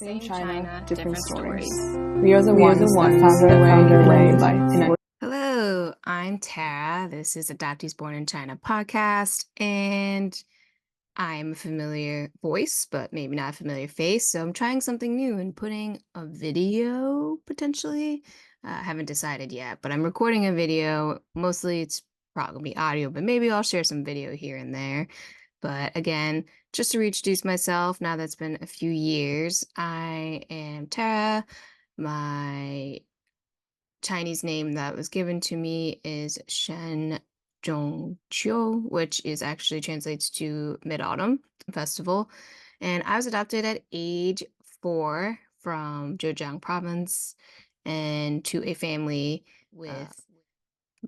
Same China, different different stories. stories. We are the ones that found their way in life. Hello, I'm Tara. This is Adoptees Born in China podcast, and I'm a familiar voice, but maybe not a familiar face. So I'm trying something new and putting a video potentially. I haven't decided yet, but I'm recording a video. Mostly it's probably gonna be audio, but maybe I'll share some video here and there. But again, just to reintroduce myself, now that's been a few years, I am Tara. My Chinese name that was given to me is Shen Zhongqiu, which is actually translates to Mid-Autumn Festival. And I was adopted at age 4 from Zhejiang province and to a family with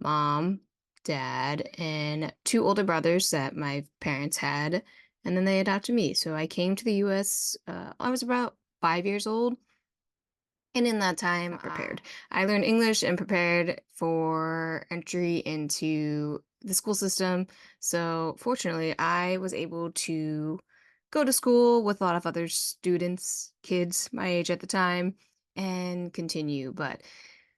mom, dad, and 2 older brothers that my parents had, and then they adopted me. So I came to the US, I was about 5 years old, and in that time, prepared. I learned English and prepared for entry into the school system. So fortunately, I was able to go to school with a lot of other students, kids my age at the time, and continue. But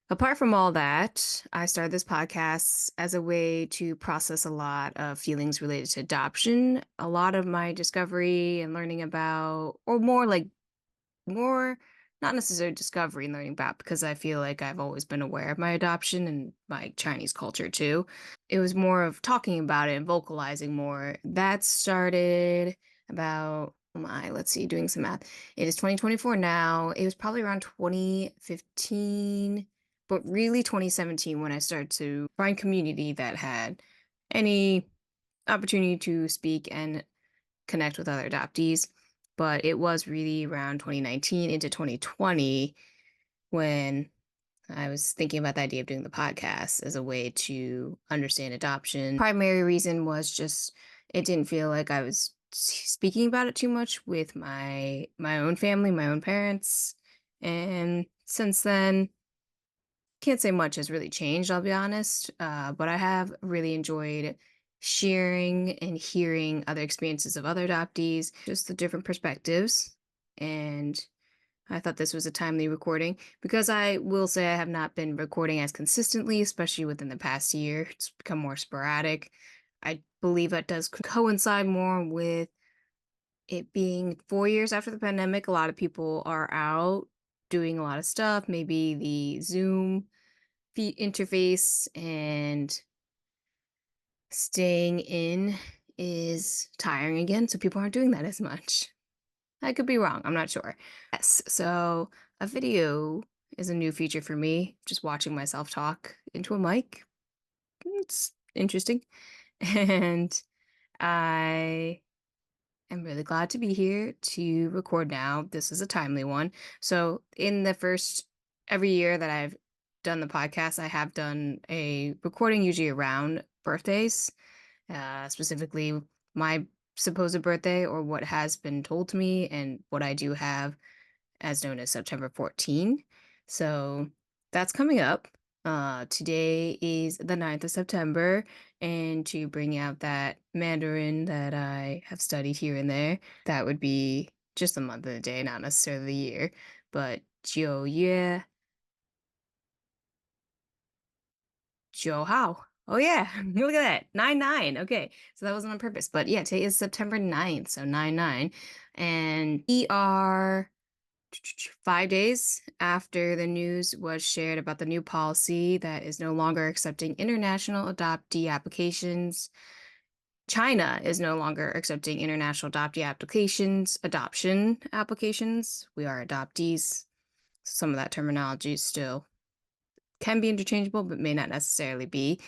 apart from all that, I started this podcast as a way to process a lot of feelings related to adoption. A lot of my discovery and learning about, or more not necessarily discovery and learning about, because I feel like I've always been aware of my adoption and my Chinese culture too. It was more of talking about it and vocalizing more. That started about, oh my, let's see, doing some math. It is 2024 now. It was probably around 2015, but really 2017 when I started to find community that had any opportunity to speak and connect with other adoptees. But it was really around 2019 into 2020 when I was thinking about the idea of doing the podcast as a way to understand adoption. Primary reason was just it didn't feel like I was speaking about it too much with my own family, my own parents. And since then, can't say much has really changed, I'll be honest. But I have really enjoyed sharing and hearing other experiences of other adoptees, just the different perspectives. And I thought this was a timely recording because I will say I have not been recording as consistently, especially within the past year. It's become more sporadic. I believe that does coincide more with it being 4 years after the pandemic. A lot of people are out doing a lot of stuff, maybe the Zoom interface and staying in is tiring again, so people aren't doing that as much. I could be wrong, I'm not sure. Yes, so a video is a new feature for me, just watching myself talk into a mic. It's interesting. And I am really glad to be here to record now. This is a timely one. So in the first every year that I've done the podcast, I have done a recording usually around birthdays, specifically my supposed birthday or what has been told to me and what I do have as known as September 14. So that's coming up. Today is the 9th of September, and to bring out that Mandarin that I have studied here and there, that would be just the month of the day, not necessarily the year. But 9月 9号. Oh yeah, look at that. 9-9. Okay. So that wasn't on purpose. But yeah, today is September 9th, so 9-9. And we are 5 days after the news was shared about the new policy that is no longer accepting international adoptee applications. China is no longer accepting international adoption applications. We are adoptees. Some of that terminology still can be interchangeable, but may not necessarily be.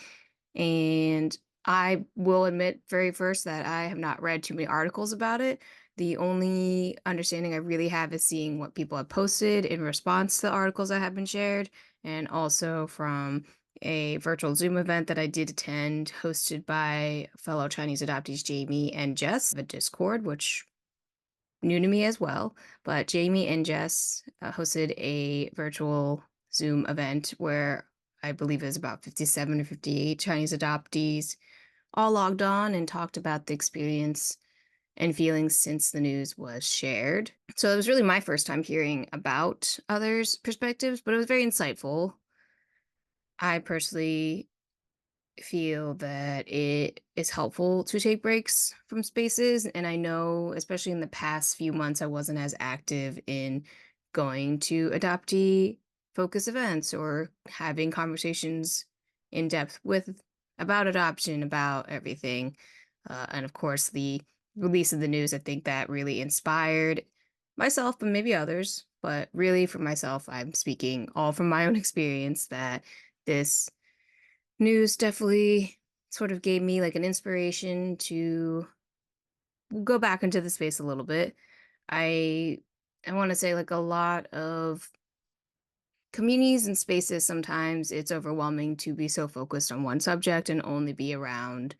And I will admit very first that I have not read too many articles about it. The only understanding I really have is seeing what people have posted in response to the articles that have been shared, and also from a virtual Zoom event that I did attend, hosted by fellow Chinese adoptees Jamie and Jess, a Discord, which new to me as well. But Jamie and Jess hosted a virtual Zoom event where I believe it was about 57 or 58 Chinese adoptees all logged on and talked about the experience and feelings since the news was shared. So it was really my first time hearing about others' perspectives, but it was very insightful. I personally feel that it is helpful to take breaks from spaces. And I know, especially in the past few months, I wasn't as active in going to adoptee focus events or having conversations in depth with about adoption, about everything. And of course, the release of the news, I think that really inspired myself, but maybe others. But really, for myself, I'm speaking all from my own experience that this news definitely sort of gave me like an inspiration to go back into the space a little bit. I I want to say like a lot of communities and spaces sometimes it's overwhelming to be so focused on one subject and only be around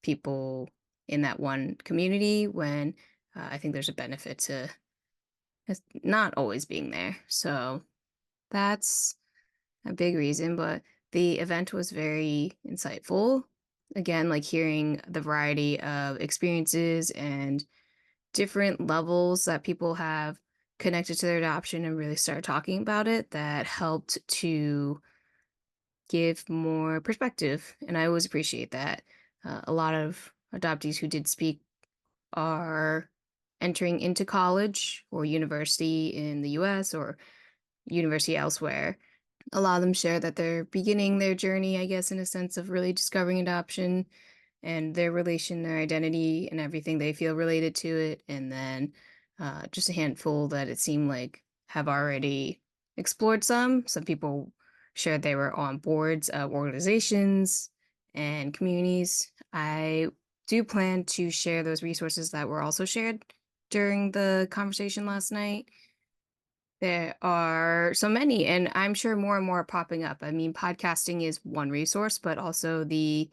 people in that one community when I think there's a benefit to not always being there. So that's a big reason, but the event was very insightful. Again, like hearing the variety of experiences and different levels that people have connected to their adoption and really start talking about it that helped to give more perspective. And I always appreciate that. A lot of adoptees who did speak are entering into college or university in the US or university elsewhere. A lot of them share that they're beginning their journey, I guess, in a sense of really discovering adoption and their relation, their identity, and everything they feel related to it. And then just a handful that it seemed like have already explored some. Some people shared they were on boards of organizations and communities. I do plan to share those resources that were also shared during the conversation last night. There are so many, and I'm sure more and more are popping up. I mean, podcasting is one resource, but also the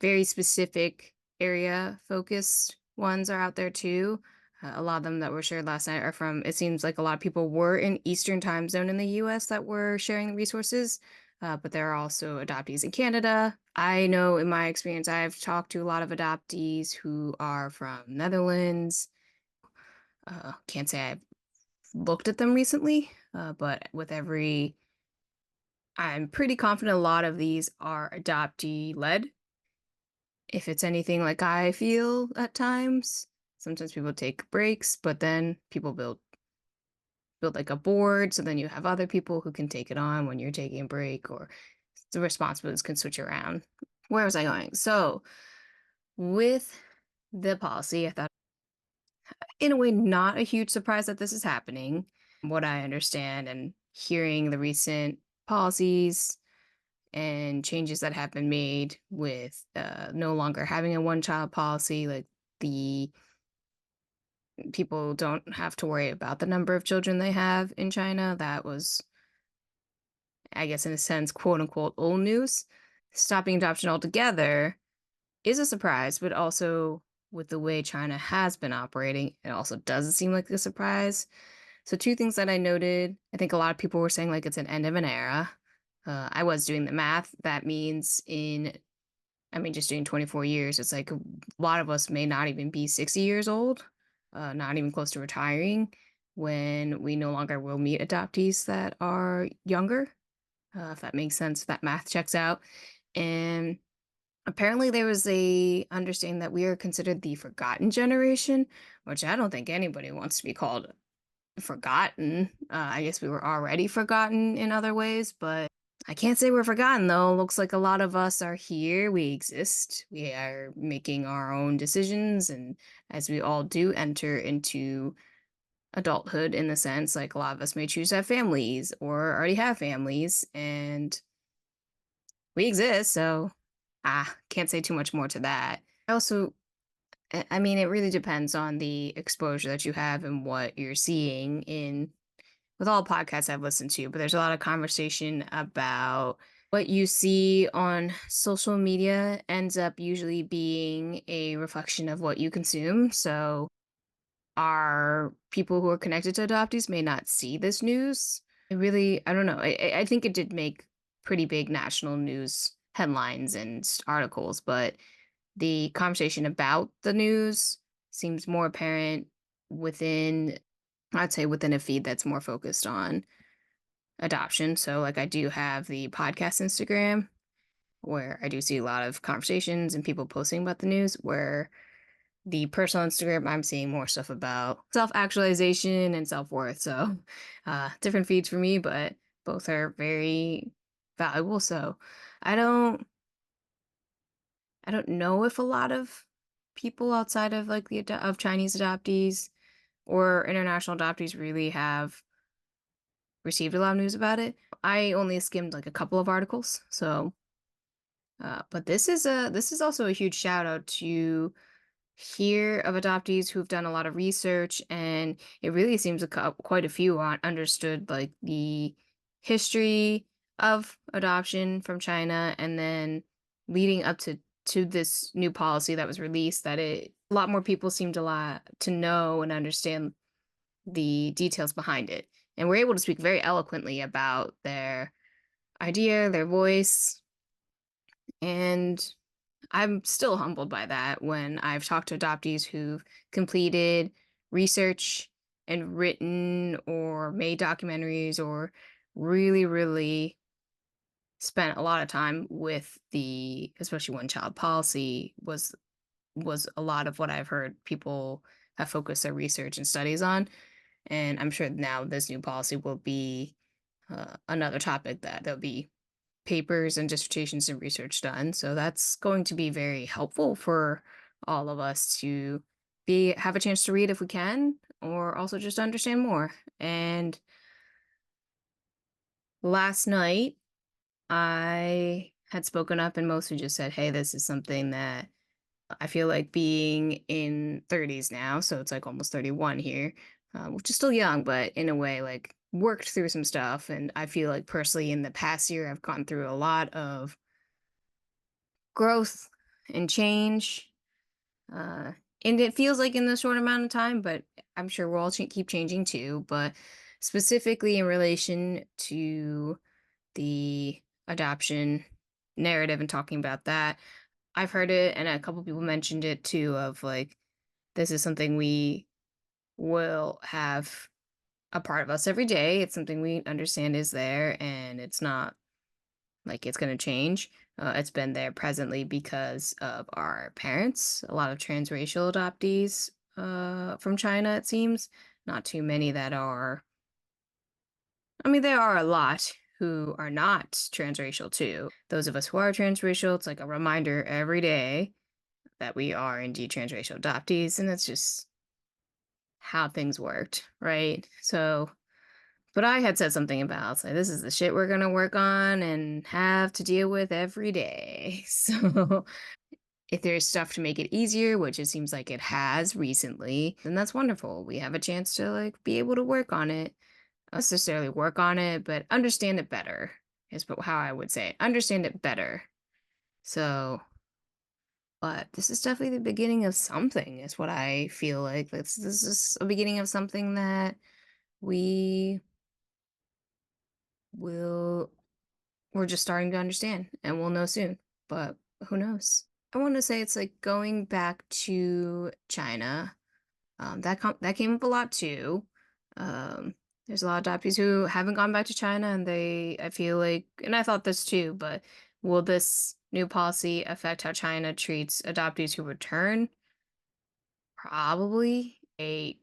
very specific area focused ones are out there too. A lot of them that were shared last night are from, it seems like a lot of people were in Eastern time zone in the US that were sharing the resources, but there are also adoptees in Canada. I know in my experience, I've talked to a lot of adoptees who are from Netherlands. Can't say I've looked at them recently, but with every, I'm pretty confident a lot of these are adoptee led. If it's anything like I feel at times, sometimes people take breaks, but then people build like a board, so then you have other people who can take it on when you're taking a break, or the responsibilities can switch around. Where was I going? So with the policy, I thought in a way not a huge surprise that this is happening. What I understand and hearing the recent policies and changes that have been made with no longer having a one child policy, like the people don't have to worry about the number of children they have in China. That was, I guess, in a sense, quote unquote, old news. Stopping adoption altogether is a surprise, but also with the way China has been operating, it also doesn't seem like a surprise. So, two things that I noted, I think a lot of people were saying like it's an end of an era. I was doing the math. That means I mean, just doing 24 years, it's like a lot of us may not even be 60 years old, not even close to retiring when we no longer will meet adoptees that are younger, if that makes sense, if that math checks out. And apparently there was a understanding that we are considered the forgotten generation, which I don't think anybody wants to be called forgotten. I guess we were already forgotten in other ways, but I can't say we're forgotten though. Looks like a lot of us are here. We exist. We are making our own decisions. And as we all do enter into adulthood, in the sense, like a lot of us may choose to have families or already have families, and we exist. So, can't say too much more to that. I also, I mean, it really depends on the exposure that you have and what you're seeing in with all podcasts I've listened to, but there's a lot of conversation about what you see on social media ends up usually being a reflection of what you consume. So, our people who are connected to adoptees may not see this news. I don't know. I think it did make pretty big national news headlines and articles, but the conversation about the news seems more apparent within, I'd say, within a feed that's more focused on adoption. So, like, I do have the podcast Instagram where I do see a lot of conversations and people posting about the news, where the personal Instagram, I'm seeing more stuff about self-actualization and self-worth. So, different feeds for me, but both are very valuable. So, I don't I don't know if a lot of people outside of like of Chinese adoptees or international adoptees really have received a lot of news about it. I only skimmed like a couple of articles, so but this is also a huge shout out to hear of adoptees who've done a lot of research, and it really seems quite a few on understood like the history of adoption from China, and then leading up to this new policy that was released, that it a lot more people seem to know and understand the details behind it, and were able to speak very eloquently about their idea, their voice, and I'm still humbled by that when I've talked to adoptees who've completed research and written or made documentaries or really, really spent a lot of time with the especially one child policy was a lot of what I've heard people have focused their research and studies on. And I'm sure now this new policy will be another topic that there'll be papers and dissertations and research done. So that's going to be very helpful for all of us to be have a chance to read if we can, or also just understand more. And last night I had spoken up and mostly just said, hey, this is something that I feel like being in 30s now, so it's like almost 31 here, which is still young, but in a way, like worked through some stuff. And I feel like personally in the past year, I've gone through a lot of growth and change. Uh, and it feels like in this short amount of time, but I'm sure we'll all keep changing too. But specifically in relation to the adoption narrative and talking about that, I've heard it, and a couple people mentioned it too, of like, this is something we will have a part of us every day. It's something we understand is there, and it's not like it's going to change. It's been there presently because of our parents, a lot of transracial adoptees from China, it seems. Not too many that are, I mean, there are a lot who are not transracial too. Those of us who are transracial, it's like a reminder every day that we are indeed transracial adoptees, and that's just how things worked, right? So, but I had said something about, like, this is the shit we're gonna work on and have to deal with every day. So, if there's stuff to make it easier, which it seems like it has recently, then that's wonderful. We have a chance to like be able to work on it. Not necessarily work on it, but understand it better is how I would say it. Understand it better. So, but this is definitely the beginning of something, is what I feel like. This is a beginning of something that we will we're just starting to understand, and we'll know soon. But who knows? I want to say it's like going back to China. That came up a lot too. There's a lot of adoptees who haven't gone back to China, and I feel like, and I thought this too, but will this new policy affect how China treats adoptees who return? Probably. I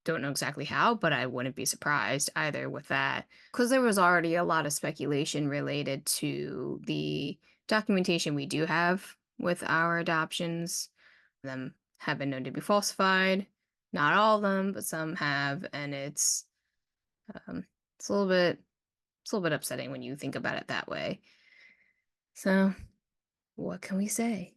don't know exactly how, but I wouldn't be surprised either with that. Because there was already a lot of speculation related to the documentation we do have with our adoptions. Them have been known to be falsified. Not all of them, but some have, and um, it's a little bit upsetting when you think about it that way. So, what can we say?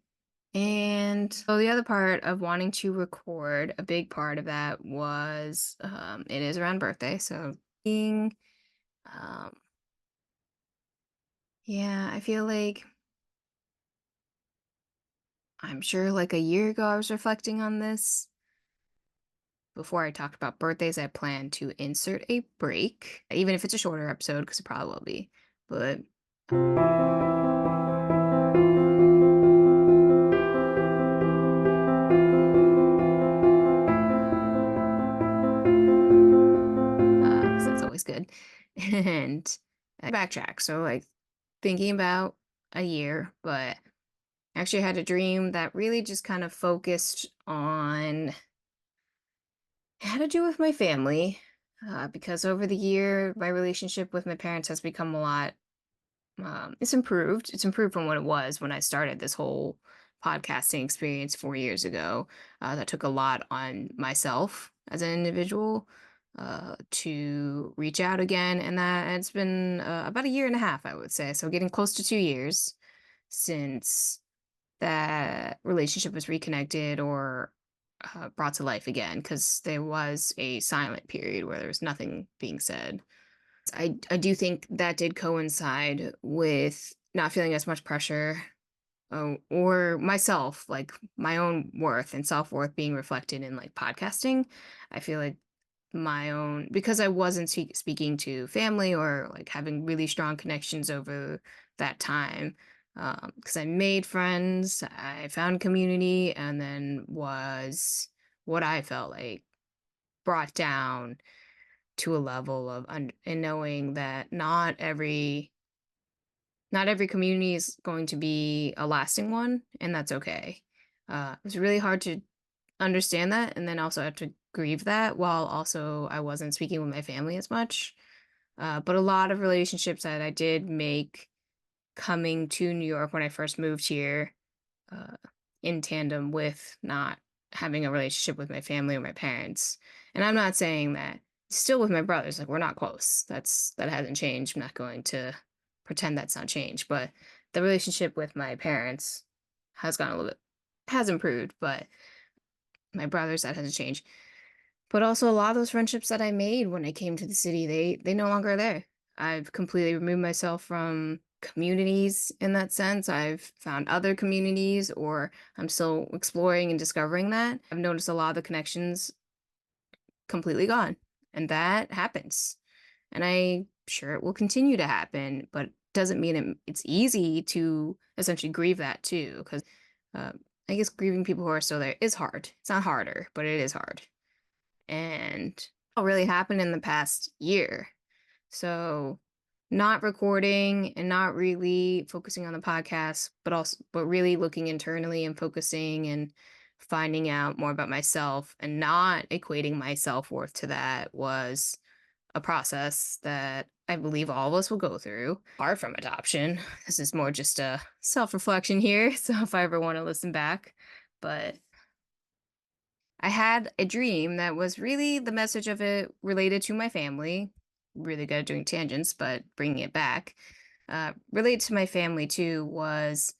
And so the other part of wanting to record, a big part of that was it is around birthday. So being um yeah, I feel like I'm sure like a year ago I was reflecting on this. Before I talked about birthdays, I plan to insert a break, even if it's a shorter episode, because it probably will be. But good. And I backtrack. So like thinking about a year, but actually had a dream that really just kind of focused on had to do with my family. Because over the year, my relationship with my parents has become a lot. It's improved. It's improved from what it was when I started this whole podcasting experience 4 years ago. That took a lot on myself as an individual to reach out again, and that it's been about a year and a half, I would say. So getting close to 2 years since that relationship was reconnected or brought to life again, because there was a silent period where there was nothing being said. I do think that did coincide with not feeling as much pressure, or myself, like my own worth and self-worth being reflected in like podcasting. I feel like my own because I wasn't speaking to family or like having really strong connections over that time. Because I made friends, I found community, and then was what I felt like brought down to a level of and knowing that not every community is going to be a lasting one, and that's okay. It was really hard to understand that, and then also have to grieve that while also I wasn't speaking with my family as much. But a lot of relationships that I did make coming to New York when I first moved here, uh, in tandem with not having a relationship with my family or my parents. And I'm not saying that still with my brothers, like we're not close. That hasn't changed. I'm not going to pretend that's not changed. But the relationship with my parents has gone a little bit has improved, but my brothers that hasn't changed. But also a lot of those friendships that I made when I came to the city, they no longer are there. I've completely removed myself from communities in that sense. I've found other communities or I'm still exploring and discovering that. I've noticed a lot of the connections completely gone. And that happens. And I'm sure it will continue to happen, but doesn't mean it's easy to essentially grieve that too. Because uh, I guess grieving people who are still there is hard. It's not harder, but it is hard. And what really happened in the past year. So not recording and not really focusing on the podcast, but really looking internally and focusing and finding out more about myself and not equating my self-worth to that was a process that I believe all of us will go through. Apart from adoption, this is more just a self-reflection here. So if I ever want to listen back, but I had a dream that was really the message of it related to my family. Really good at doing tangents, but bringing it back. Related to my family too was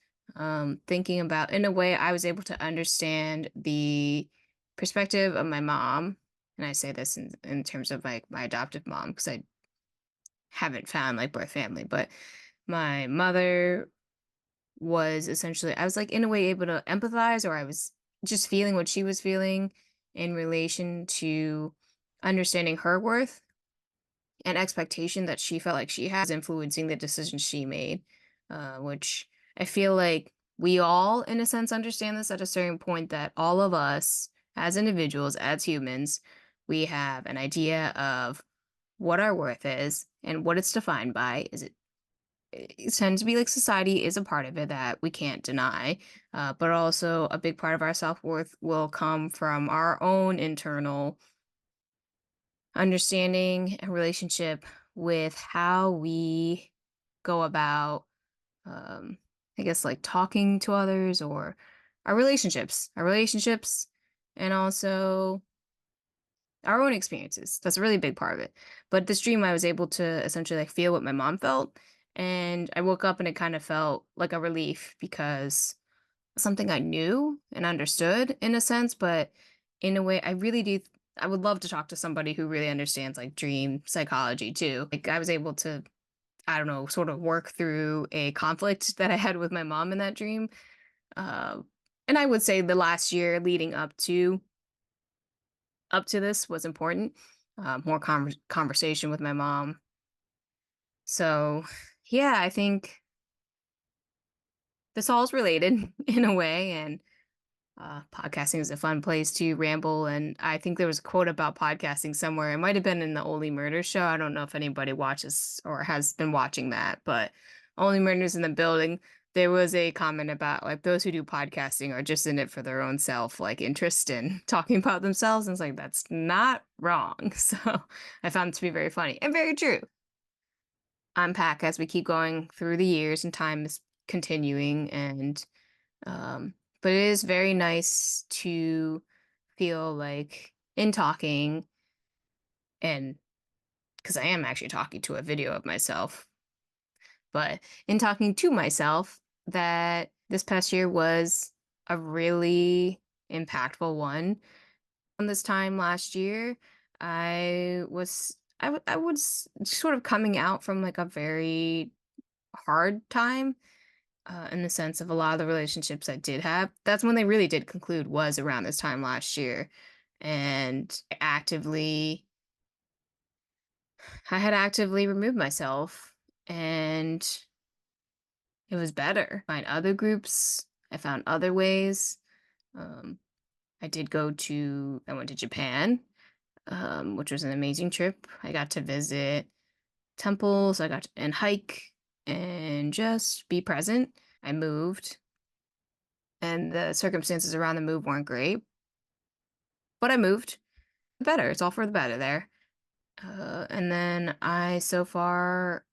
thinking about, in a way, I was able to understand the perspective of my mom. And I say this in terms of like my adoptive mom, because I haven't found like birth family, but my mother was essentially I was, like, in a way able to empathize, or I was just feeling what she was feeling in relation to understanding her worth and expectation that she felt like she has influencing the decisions she made, which I feel like we all, in a sense, understand this at a certain point that all of us, as individuals, as humans, we have an idea of what our worth is and what it's defined by. It tends to be like society is a part of it that we can't deny, but also a big part of our self-worth will come from our own internal understanding and relationship with how we go about, um, I guess, like talking to others or our relationships, and also our own experiences. That's a really big part of it. But this dream, I was able to essentially like feel what my mom felt. And I woke up and it kind of felt like a relief because something I knew and understood in a sense, but in a way, I really do. I would love to talk to somebody who really understands like dream psychology too. Like I was able to, I don't know, sort of work through a conflict that I had with my mom in that dream. Uh, and I would say the last year leading up to this was important. More conversation with my mom. So, yeah, I think this all is related in a way, and Podcasting is a fun place to ramble, and I think there was a quote about podcasting somewhere. It might have been in the Only Murders show. I don't know if anybody watches or has been watching that, but Only Murders in the Building. There was a comment about like those who do podcasting are just in it for their own self, like interest in talking about themselves. And it's like that's not wrong. So I found it to be very funny and very true. Unpack as we keep going through the years and time is continuing and um, but it is very nice to feel like in talking, and because I am actually talking to a video of myself, but in talking to myself, that this past year was a really impactful one. On this time last year, I was sort of coming out from like a very hard time in the sense of a lot of the relationships I did have. That's when they really did conclude was around this time last year. And I had actively removed myself and it was better. Find other groups. I found other ways. Um, I went to Japan, which was an amazing trip. I got to visit temples. And hike and just be present. I moved and the circumstances around the move weren't great, but I moved. Better. It's all for the better there. And then I so far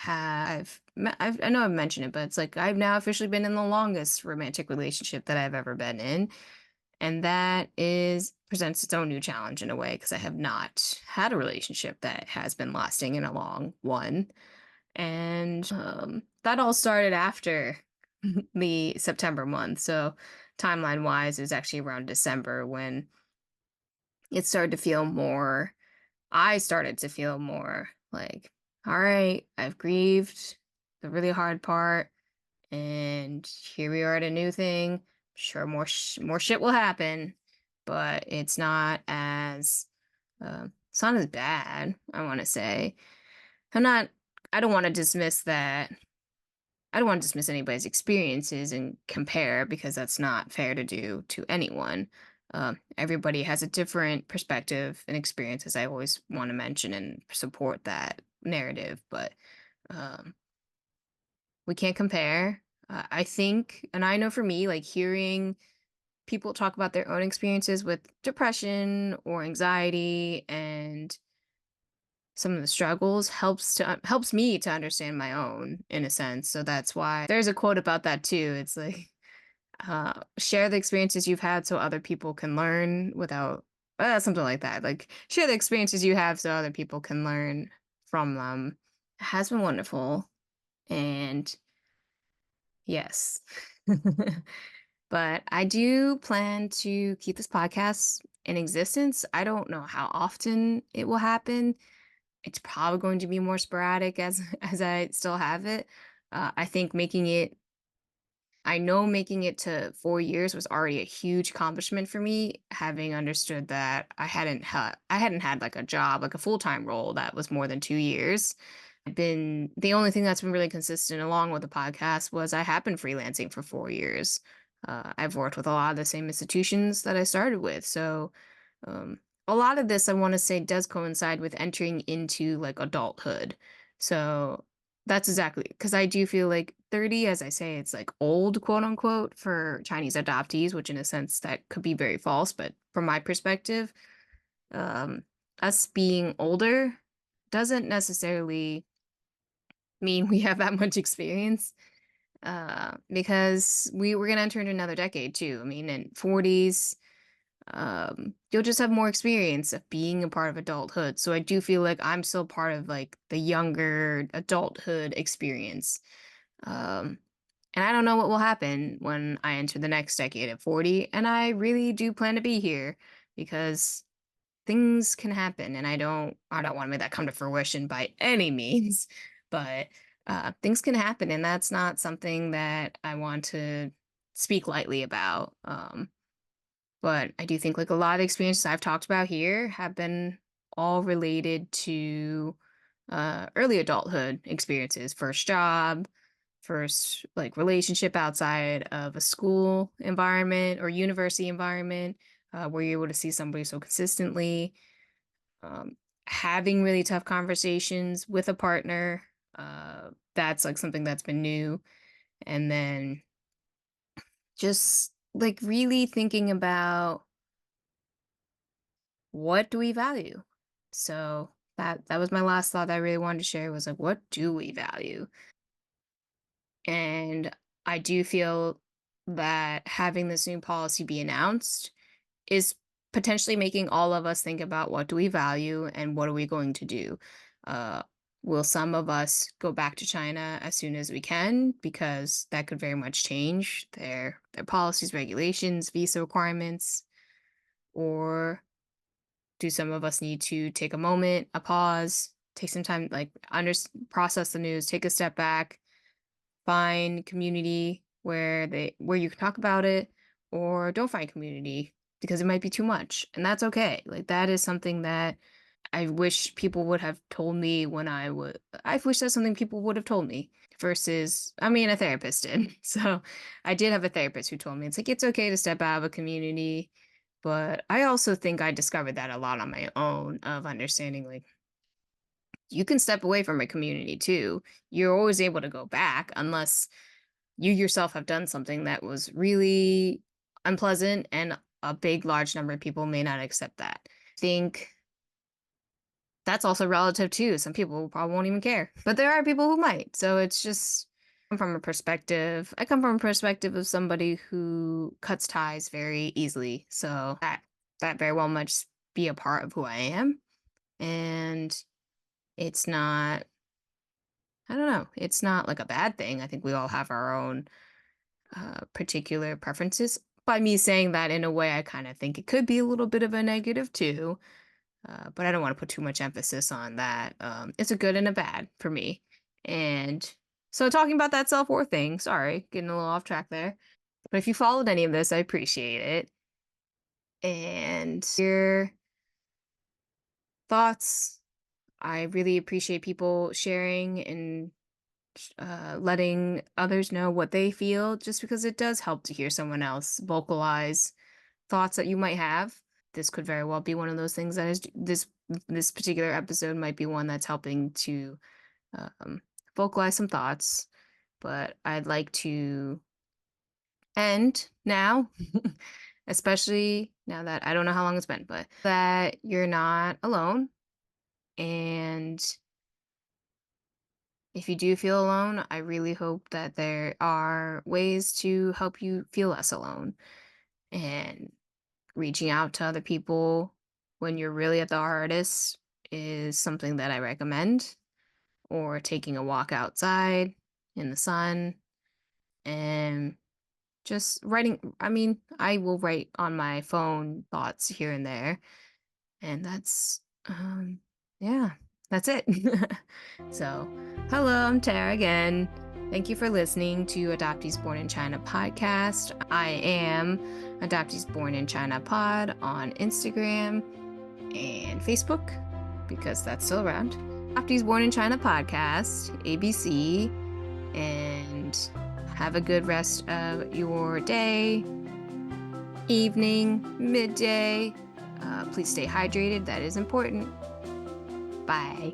I know I've mentioned it, but it's like I've now officially been in the longest romantic relationship that I've ever been in, and that is presents its own new challenge in a way because I have not had a relationship that has been lasting in a long one, and that all started after the September month. So timeline wise, it was actually around December when it started to feel more I started to feel more like, all right, I've grieved the really hard part, and here we are at a new thing. Sure, more shit will happen, but it's not as bad. I want to say I'm not. I don't want to dismiss that I don't want to dismiss anybody's experiences and compare because that's not fair to do to anyone. Everybody has a different perspective and experience, as I always want to mention and support that narrative, but um, we can't compare. I think, and I know for me, like hearing people talk about their own experiences with depression or anxiety and some of the struggles helps me to understand my own in a sense. So that's why there's a quote about that too. It's like share the experiences you've had so other people can learn without something like that. Like share the experiences you have so other people can learn from them. It has been wonderful. And yes. But I do plan to keep this podcast in existence. I don't know how often it will happen. It's probably going to be more sporadic as as I still have it. I think I know making it to 4 years was already a huge accomplishment for me, having understood that I hadn't had like a job, like a full-time role that was more than 2 years. The only thing that's been really consistent along with the podcast was I have been freelancing for 4 years. I've worked with a lot of the same institutions that I started with, so um, a lot of this I want to say does coincide with entering into like adulthood. So that's exactly because I do feel like 30, as I say, it's like old, quote unquote, for Chinese adoptees, which in a sense that could be very false. But from my perspective, um, us being older doesn't necessarily mean we have that much experience because we're going to enter into another decade too. I mean, in 40s, you'll just have more experience of being a part of adulthood. So I do feel like I'm still part of like the younger adulthood experience. Um, and I don't know what will happen when I enter the next decade at 40. And I really do plan to be here because things can happen. And I don't want to make that come to fruition by any means, but things can happen. And that's not something that I want to speak lightly about. But I do think like a lot of experiences I've talked about here have been all related to early adulthood experiences, first job, first like relationship outside of a school environment or university environment, where you're able to see somebody so consistently. um, Having really tough conversations with a partner, that's like something that's been new. And then just like really thinking about what do we value. So that was my last thought that I really wanted to share, was like, what do we value? And I do feel that having this new policy be announced is potentially making all of us think about what do we value and what are we going to do. Uh, will some of us go back to China as soon as we can, because that could very much change their policies, regulations, visa requirements, or do some of us need to take a moment, a pause, take some time, like process the news, take a step back, find community where you can talk about it, or don't find community because it might be too much, and that's okay. Like, that is something that I wish people would have told me when I wish that's something people would have told me versus, I mean, a therapist did. So I did have a therapist who told me it's like it's okay to step out of a community, but I also think I discovered that a lot on my own, of understanding like you can step away from a community too. You're always able to go back unless you yourself have done something that was really unpleasant, and a big, large number of people may not accept that. I think that's also relative too. Some people probably won't even care, but there are people who might. So it's just I come from a perspective of somebody who cuts ties very easily. So that very well might be a part of who I am. And it's not, I don't know, it's not like a bad thing. I think we all have our own particular preferences. By me saying that in a way, I kind of think it could be a little bit of a negative too, but I don't want to put too much emphasis on that. It's a good and a bad for me. And so, talking about that self-worth thing, sorry, getting a little off track there. But if you followed any of this, I appreciate it. And your thoughts, I really appreciate people sharing and letting others know what they feel, just because it does help to hear someone else vocalize thoughts that you might have. This could very well be one of those things that is this particular episode might be one that's helping to um, vocalize some thoughts. But I'd like to end now, especially now that I don't know how long it's been, but that you're not alone. And if you do feel alone, I really hope that there are ways to help you feel less alone. And reaching out to other people when you're really at the hardest is something that I recommend. Or taking a walk outside in the sun and just writing. I mean, I will write on my phone thoughts here and there. And yeah, that's it. So, hello, I'm Tara again. Thank you for listening to Adoptees Born in China podcast. I am Adoptees Born in China pod on Instagram and Facebook, because that's still around. Adoptees Born in China podcast, ABC, and have a good rest of your day, evening, midday. Please stay hydrated. That is important. Bye.